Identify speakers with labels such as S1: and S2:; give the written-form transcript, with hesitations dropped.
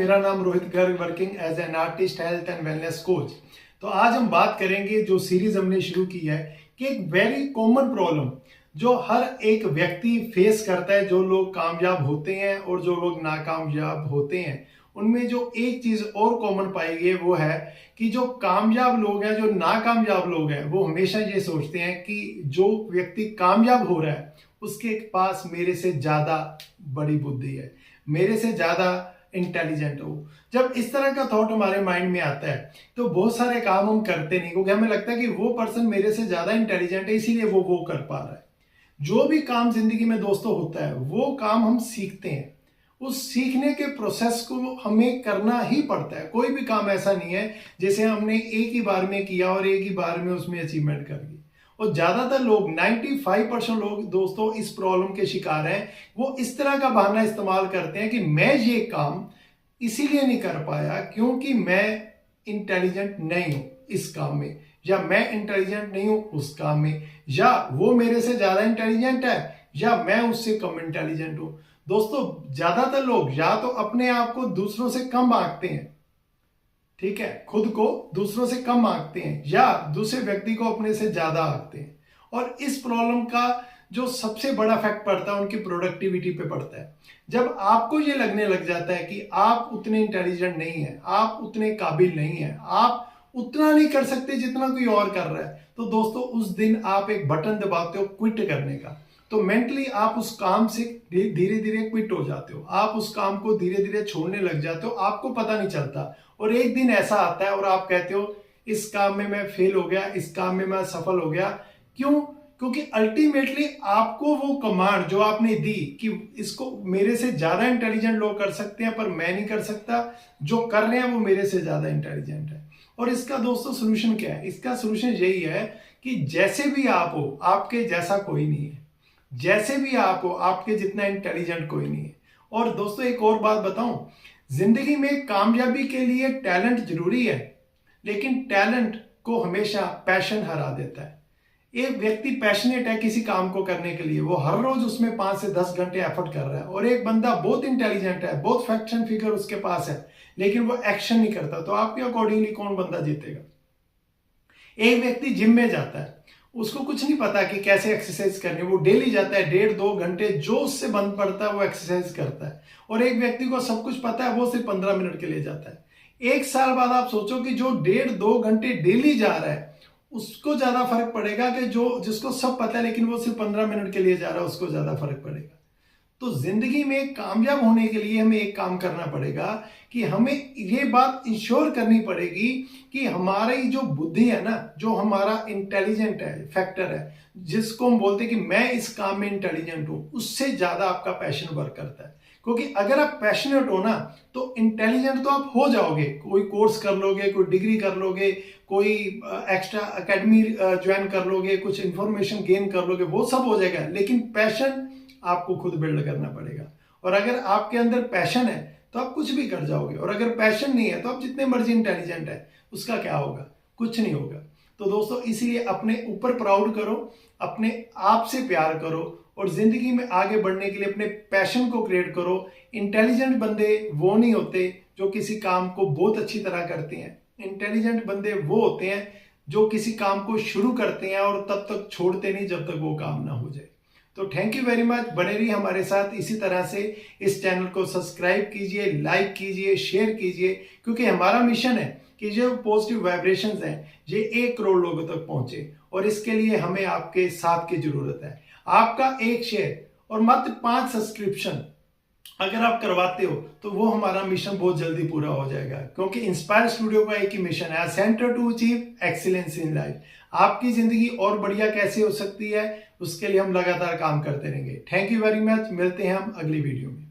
S1: मेरा नाम Rohit Garg, working as an artist, health and wellness coach. तो आज हम बात करेंगे, जो सीरीज हमने शुरू की है, कि एक वेरी कॉमन प्रॉब्लम जो हर एक व्यक्ति फेस करता है। जो लोग कामयाब होते हैं और जो लोग नाकामयाब होते हैं, उनमें जो एक चीज और कॉमन पाई गई वो है कि जो कामयाब लोग हैं, जो नाकामयाब लोग हैं, वो हमेशा ये सोचते हैं कि जो व्यक्ति कामयाब हो रहा है उसके पास मेरे से ज्यादा बड़ी बुद्धि है, मेरे से ज्यादा इंटेलिजेंट हो। जब इस तरह का थॉट हमारे माइंड में आता है तो बहुत सारे काम हम करते नहीं, क्योंकि हमें लगता है कि वो पर्सन मेरे से ज्यादा इंटेलिजेंट है, इसीलिए वो कर पा रहा है। जो भी काम जिंदगी में दोस्तों होता है, वो काम हम सीखते हैं। उस सीखने के प्रोसेस को हमें करना ही पड़ता है। कोई भी काम ऐसा नहीं है जैसे हमने एक ही बार में किया और एक ही बार में उसमें अचीवमेंट कर ली। और ज्यादातर लोग 95% लोग दोस्तों इस प्रॉब्लम के शिकार हैं। वो इस तरह का बहाना इस्तेमाल करते हैं कि मैं ये काम इसीलिए नहीं कर पाया क्योंकि मैं इंटेलिजेंट नहीं हूं इस काम में, या मैं इंटेलिजेंट नहीं हूं उस काम में, या वो मेरे से ज्यादा इंटेलिजेंट है, या मैं उससे कम इंटेलिजेंट हूं। दोस्तों ज्यादातर लोग या तो अपने आप को दूसरों से कम आंकते हैं, ठीक है, खुद को दूसरों से कम आंकते हैं, या दूसरे व्यक्ति को अपने से ज्यादा आंकते हैं। और इस प्रॉब्लम का जो सबसे बड़ा इफेक्ट पड़ता है उनकी प्रोडक्टिविटी पे पड़ता है। जब आपको ये लगने लग जाता है कि आप उतने इंटेलिजेंट नहीं है, आप उतने काबिल नहीं है, आप उतना नहीं कर सकते जितना कोई और कर रहा है, तो दोस्तों उस दिन आप एक बटन दबाते हो क्विट करने का। तो मेंटली आप उस काम से धीरे धीरे क्विट हो जाते हो, आप उस काम को धीरे धीरे छोड़ने लग जाते हो, आपको पता नहीं चलता। और एक दिन ऐसा आता है और आप कहते हो इस काम में मैं फेल हो गया, इस काम में मैं सफल हो गया। क्यों? क्योंकि अल्टीमेटली आपको वो कमांड जो आपने दी कि इसको मेरे से ज्यादा इंटेलिजेंट लोग कर सकते हैं पर मैं नहीं कर सकता, जो कर रहे हैं वो मेरे से ज्यादा इंटेलिजेंट है। और इसका दोस्तों सोल्यूशन क्या है? इसका सोल्यूशन यही है कि जैसे भी आप हो, आपके जैसा कोई नहीं है। जैसे भी आप हो, आपके जितना इंटेलिजेंट कोई नहीं है। और दोस्तों एक और बात बताऊं, जिंदगी में कामयाबी के लिए टैलेंट जरूरी है, लेकिन टैलेंट को हमेशा पैशन हरा देता है। एक व्यक्ति पैशनेट है किसी काम को करने के लिए, वो हर रोज उसमें 5 से 10 घंटे एफर्ट कर रहा है। और एक बंदा बहुत इंटेलिजेंट है, बहुत फैक्शन फिगर उसके पास है, लेकिन वो एक्शन नहीं करता। तो आपके अकॉर्डिंगली कौन बंदा जीतेगा? एक व्यक्ति जिम में जाता है, उसको कुछ नहीं पता कि कैसे एक्सरसाइज करनी, वो डेली जाता है 1.5-2 घंटे जो उससे बंद पड़ता है वो एक्सरसाइज करता है। और एक व्यक्ति को सब कुछ पता है, वो सिर्फ 15 मिनट के लिए जाता है। 1 साल बाद आप सोचो कि जो 1.5-2 घंटे डेली जा रहा है उसको ज्यादा फर्क पड़ेगा कि जो जिसको सब पता है लेकिन वो सिर्फ 15 मिनट के लिए जा रहा है, उसको ज्यादा फर्क पड़ेगा। तो जिंदगी में कामयाब होने के लिए हमें एक काम करना पड़ेगा कि हमें ये बात इंश्योर करनी पड़ेगी कि हमारी जो बुद्धि है ना, जो हमारा इंटेलिजेंट है फैक्टर है, जिसको हम बोलते हैं कि मैं इस काम में इंटेलिजेंट हूं, उससे ज्यादा आपका पैशन वर्क करता है। क्योंकि अगर आप पैशनेट हो ना तो इंटेलिजेंट तो आप हो जाओगे, कोई कोर्स कर लोगे, कोई डिग्री कर लोगे, कोई एक्स्ट्रा एकेडमी ज्वाइन कर लोगे, कुछ इंफॉर्मेशन गेन कर लोगे, वो सब हो जाएगा। लेकिन पैशन आपको खुद बिल्ड करना पड़ेगा। और अगर आपके अंदर पैशन है तो आप कुछ भी कर जाओगे, और अगर पैशन नहीं है तो आप जितने मर्जी इंटेलिजेंट है उसका क्या होगा? कुछ नहीं होगा। तो दोस्तों इसीलिए अपने ऊपर प्राउड करो, अपने आप से प्यार करो, और जिंदगी में आगे बढ़ने के लिए अपने पैशन को क्रिएट करो। इंटेलिजेंट बंदे वो नहीं होते जो किसी काम को बहुत अच्छी तरह करते हैं। इंटेलिजेंट बंदे वो होते हैं जो किसी काम को शुरू करते हैं और तब तक छोड़ते नहीं जब तक वो काम ना हो जाए। तो थैंक यू वेरी मच, बने रहिए हमारे साथ इसी तरह से। इस चैनल को सब्सक्राइब कीजिए, लाइक कीजिए, शेयर कीजिए, क्योंकि हमारा मिशन है कि जो पॉजिटिव वाइब्रेशंस हैं ये 1 करोड़ लोगों तक पहुंचे, और इसके लिए हमें आपके साथ की जरूरत है। आपका एक शेयर और मात्र 5 सब्सक्रिप्शन अगर आप करवाते हो तो वो हमारा मिशन बहुत जल्दी पूरा हो जाएगा। क्योंकि इंस्पायर स्टूडियो का एक ही मिशन है, centre to achieve excellence in life. आपकी जिंदगी और बढ़िया कैसे हो सकती है, उसके लिए हम लगातार काम करते रहेंगे। थैंक यू वेरी मच, मिलते हैं हम अगली वीडियो में।